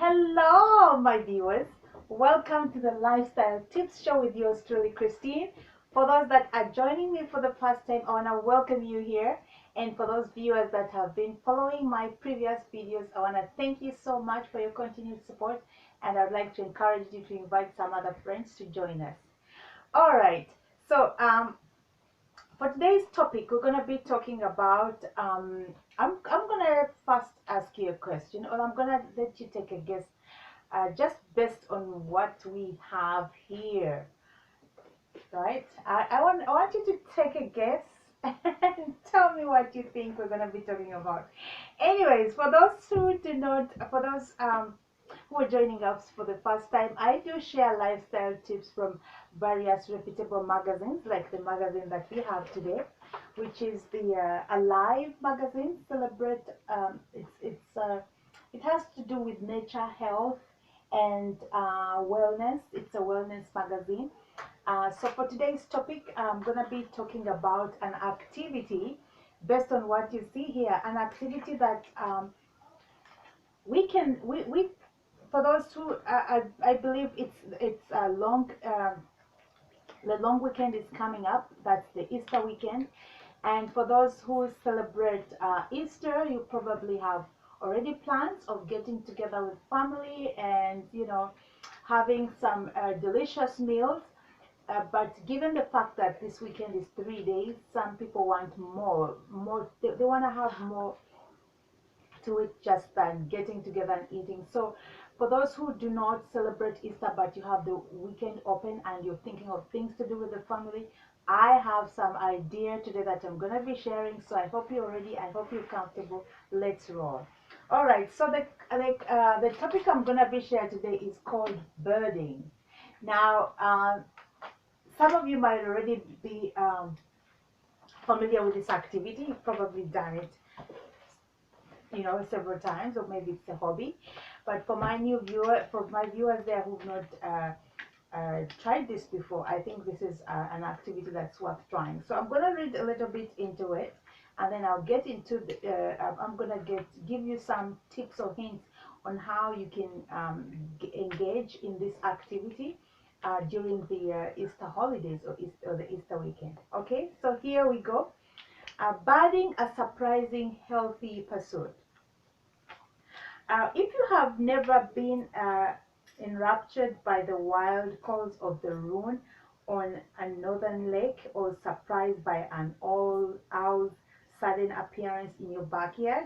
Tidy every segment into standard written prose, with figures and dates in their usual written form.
Hello, my viewers. Welcome to the Lifestyle Tips Show with yours truly, Christine. For those that are joining me for the first time, I want to welcome you here. And for those viewers that have been following my previous videos, I want to thank you so much for your continued support. And I'd like to encourage you to invite some other friends to join us. All right. So, for today's topic, we're going to be talking about. I'm going to first ask you a question, or I'm going to let you take a guess just based on what we have here, right? I want you to take a guess and tell me what you think we're going to be talking about. Anyways, for those who do not, for those who are joining us for the first time, I do share lifestyle tips from various reputable magazines, like the magazine that we have today, which is the Alive magazine. Celebrate. It has to do with nature, health, and wellness. It's a wellness magazine. So for today's topic, I'm going to be talking about an activity based on what you see here, an activity that we for those who I believe it's a long the long weekend is coming up. That's the Easter weekend. And for those who celebrate Easter, you probably have already plans of getting together with family and, having some delicious meals. But given the fact that this weekend is 3 days, some people want more. They want to have more to it just than getting together and eating. So for those who do not celebrate Easter but you have the weekend open and you're thinking of things to do with the family, I have some idea today that I'm going to be sharing. So I hope you're ready. I hope you're comfortable. Let's roll. All right, so the topic I'm going to be sharing today is called birding. Now, some of you might already be familiar with this activity. You've probably done it several times, or maybe it's a hobby. But for my viewers there who've not tried this before, I think this is an activity that's worth trying. So I'm going to read a little bit into it, and then I'll get into I'm going to give you some tips or hints on how you can engage in this activity during the Easter holidays or the Easter weekend. Okay, so here we go. Birding, a surprising healthy pursuit. If you have never been enraptured by the wild calls of the loon on a northern lake, or surprised by an owl's sudden appearance in your backyard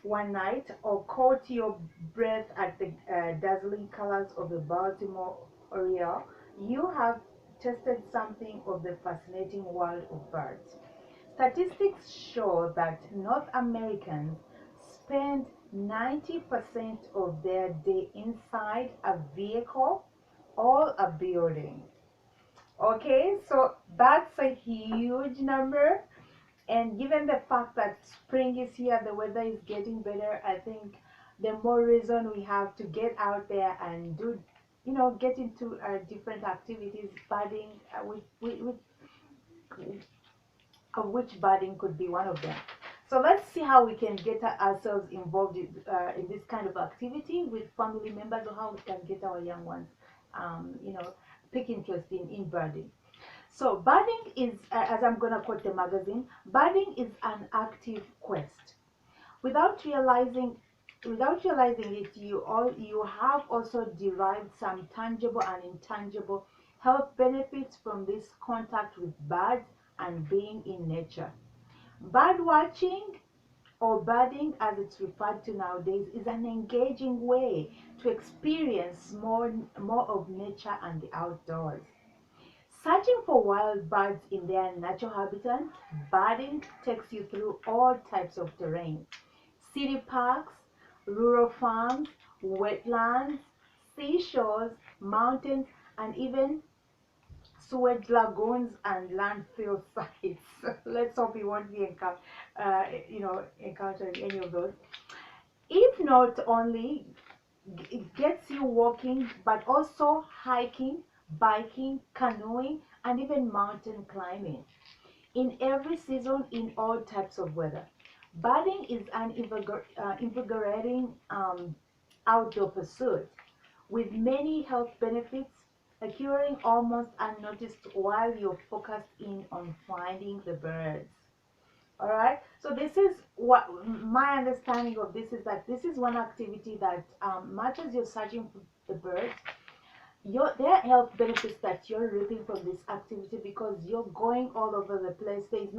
one night, or caught your breath at the dazzling colors of the Baltimore Oriole, you have tested something of the fascinating world of birds. Statistics show that North Americans spend 90% of their day inside a vehicle or a building. Okay, so that's a huge number. And given the fact that spring is here, the weather is getting better, I think the more reason we have to get out there and do, get into different activities. Birding, of which birding could be one of them. So let's see how we can get ourselves involved in this kind of activity with family members, or how we can get our young ones, pick interest in birding. So birding is, as I'm going to quote the magazine, birding is an active quest. Without realizing it, you have also derived some tangible and intangible health benefits from this contact with birds and being in nature. Bird watching, or birding as it's referred to nowadays, is an engaging way to experience more of nature and the outdoors. Searching for wild birds in their natural habitat, birding takes you through all types of terrain: city parks, rural farms, wetlands, seashores, mountains, and even sewage lagoons and landfill sites. Let's hope you won't be encountering any of those. If not only it gets you walking, but also hiking, biking, canoeing, and even mountain climbing. In every season, in all types of weather. Birding is an invigorating outdoor pursuit, with many health benefits occurring almost unnoticed while you're focused in on finding the birds. All right. So this is what my understanding of this is, that this is one activity that, much as you're searching for the birds, there are health benefits that you're reaping from this activity, because you're going all over the place. There's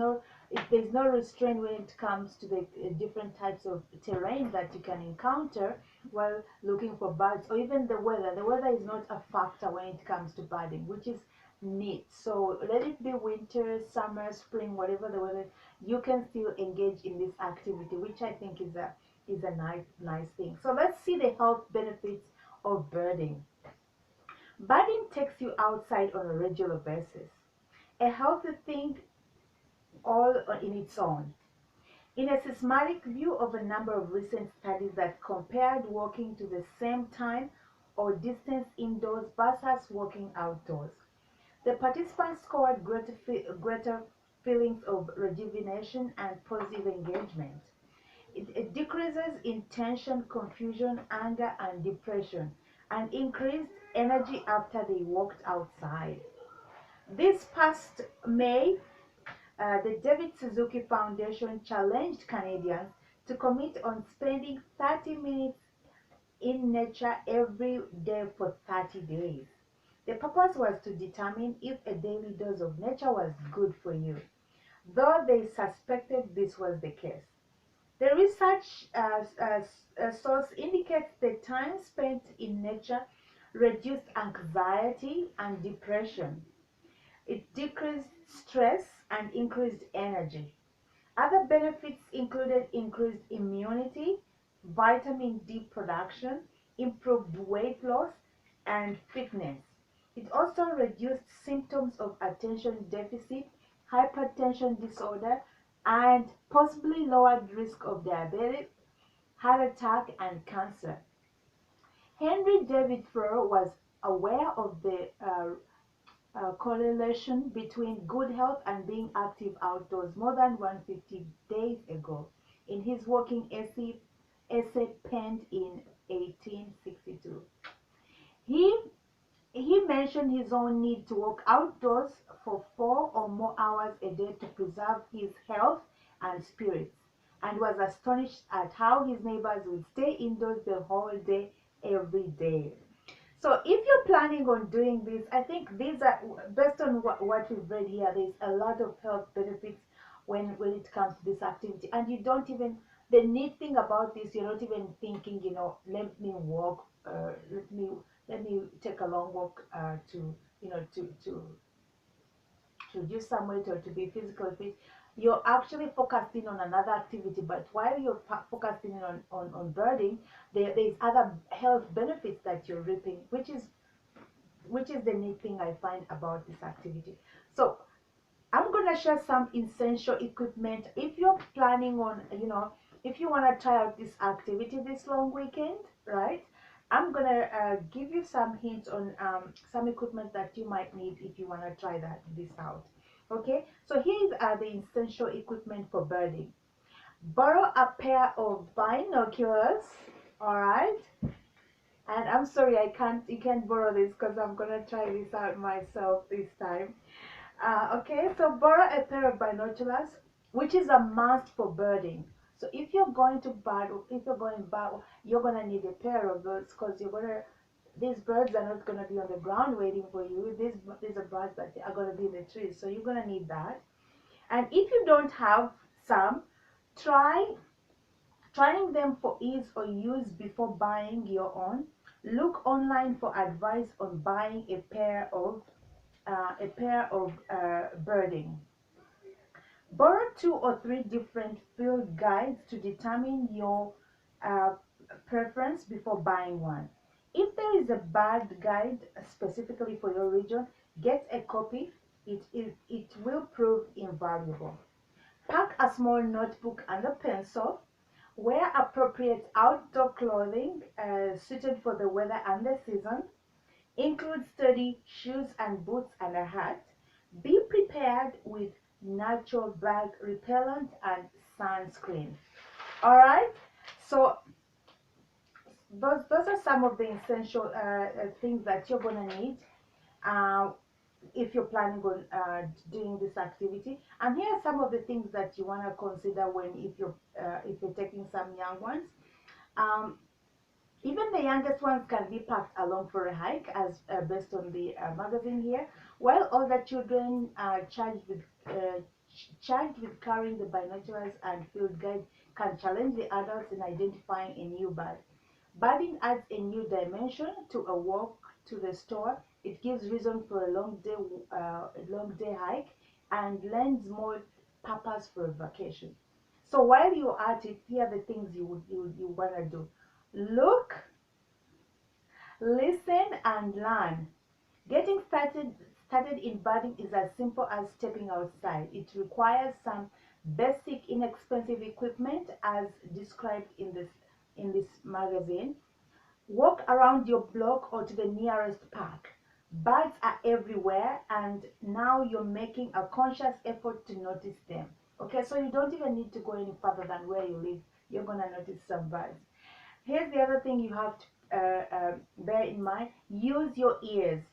no restraint when it comes to the different types of terrain that you can encounter while looking for birds, or even the weather. The weather is not a factor when it comes to birding, which is neat. So let it be winter, summer, spring, whatever the weather, you can still engage in this activity, which I think is a nice thing. So let's see the health benefits of birding. Birding takes you outside on a regular basis, a healthy thing all in its own. In a systematic view of a number of recent studies that compared walking to the same time or distance indoors versus walking outdoors, the participants scored greater feelings of rejuvenation and positive engagement. It decreases in tension, confusion, anger, and depression, and increased energy after they walked outside. This past May, the David Suzuki Foundation challenged Canadians to commit on spending 30 minutes in nature every day for 30 days. The purpose was to determine if a daily dose of nature was good for you, though they suspected this was the case. The research source indicates that time spent in nature reduced anxiety and depression. It decreased stress and increased energy. Other benefits included increased immunity, vitamin D production, improved weight loss, and fitness. It also reduced symptoms of attention deficit, hypertension disorder, and possibly lowered risk of diabetes, heart attack, and cancer. Henry David Thoreau was aware of the correlation between good health and being active outdoors more than 150 days ago in his working essay penned in 1862. He He mentioned his own need to walk outdoors for 4 or more hours a day to preserve his health and spirits, and was astonished at how his neighbors would stay indoors the whole day every day. So if you're planning on doing this, I think these are, based on what we've read here, there's a lot of health benefits when it comes to this activity. And you don't even, the neat thing about this, you're not even thinking, let me walk, let me take a long walk to, to lose some weight or to be physically fit. You're actually focusing on another activity, but while you're focusing on birding, there's other health benefits that you're reaping, which is the neat thing I find about this activity. So I'm gonna share some essential equipment if you're planning on, if you wanna try out this activity this long weekend, right? I'm gonna give you some hints on some equipment that you might need if you wanna try this out. Okay, so here's the essential equipment for birding. Borrow a pair of binoculars, all right? And I'm sorry, you can't borrow this because I'm gonna try this out myself this time. Okay, so borrow a pair of binoculars, which is a must for birding. So if you're going to bird, if you're going bird, you're gonna need a pair of those, because these birds are not gonna be on the ground waiting for you. These are birds that are gonna be in the trees, so you're gonna need that. And if you don't have some, trying them for ease or use before buying your own. Look online for advice on buying a pair of birding. Borrow 2 or 3 different field guides to determine your uh, preference before buying one. If there is a bird guide specifically for your region, get a copy. It will prove invaluable. Pack a small notebook and a pencil. Wear appropriate outdoor clothing suited for the weather and the season. Include sturdy shoes and boots and a hat. Be prepared with natural bug repellent and sunscreen. All right. So those are some of the essential things that you're gonna need uh, if you're planning on doing this activity. And here are some of the things that you want to consider when if you're taking some young ones. Um, Even the youngest ones can be packed along for a hike, as based on the magazine here, while older children are charged with carrying the binoculars and field guide can challenge the adults in identifying a new bird. Birding adds a new dimension to a walk to the store. It gives reason for a long day hike, and lends more purpose for a vacation. So while you're at it, here are the things you wanna do: look, listen, and learn. Getting started in birding is as simple as stepping outside. It requires some basic, inexpensive equipment, as described in this magazine. Walk around your block or to the nearest park. Birds are everywhere, and now you're making a conscious effort to notice them. Okay, so you don't even need to go any further than where you live. You're gonna notice some birds. Here's the other thing you have to bear in mind: use your ears.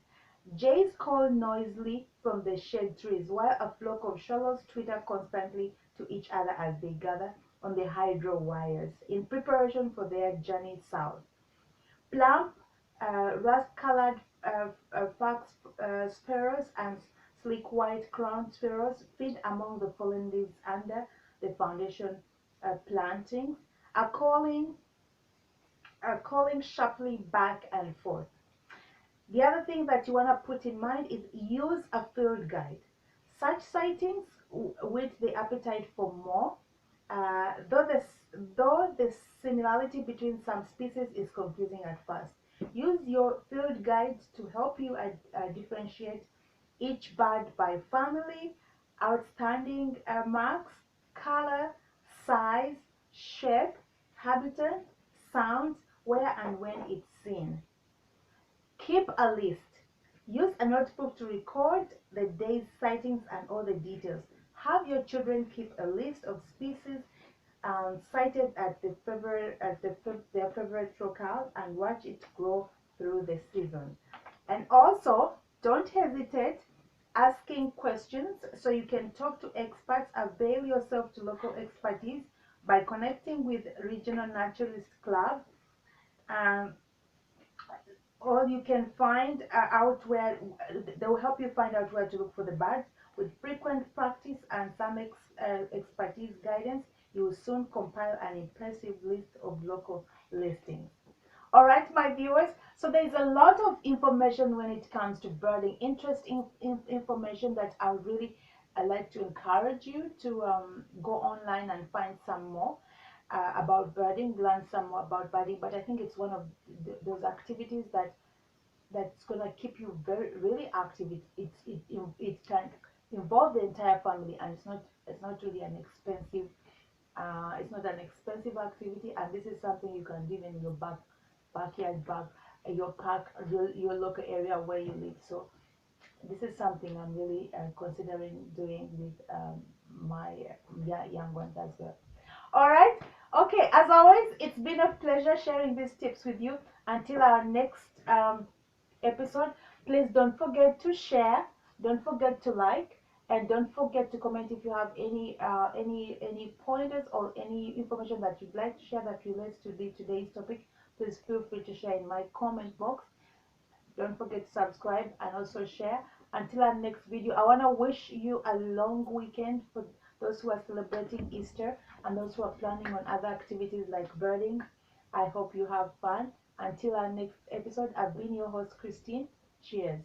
Jays call noisily from the shade trees, while a flock of swallows twitter constantly to each other as they gather on the hydro wires in preparation for their journey south. Plump, rust-colored fox sparrows and sleek white-crowned sparrows feed among the fallen leaves under the foundation plantings, are calling, are calling sharply back and forth. The other thing that you want to put in mind is use a field guide. Such sightings with the appetite for more, uh, though, the, though the similarity between some species is confusing at first. Use your field guides to help you differentiate each bird by family, outstanding marks, color, size, shape, habitat, sounds, where and when it's seen. Keep a list. Use a notebook to record the day's sightings and all the details. Have your children keep a list of species sighted at their favorite locale, and watch it grow through the season. And also, don't hesitate asking questions so you can talk to experts. Avail yourself to local expertise by connecting with regional naturalist club. Um, or you can find out where they will help you find out where to look for the birds. With frequent practice and some expertise guidance, you will soon compile an impressive list of local listings. All right, my viewers, so there's a lot of information when it comes to birding, interesting information that I would really like to encourage you to go online and find some more about birding, learn some more about birding. But I think it's one of those activities that's gonna keep you very really active. It can involve the entire family, and it's not really an expensive it's not an expensive activity, and this is something you can do in your backyard, your park, your local area where you live. So this is something I'm really considering doing with my young ones as well. All right. Okay. As always, it's been a pleasure sharing these tips with you. Until our next episode, please don't forget to share, don't forget to like, and don't forget to comment if you have any pointers or any information that you'd like to share that relates to today's topic. Please feel free to share in my comment box. Don't forget to subscribe and also share. Until our next video, I want to wish you a long weekend for those who are celebrating Easter and those who are planning on other activities like birding. I hope you have fun. Until our next episode, I've been your host, Christine. Cheers.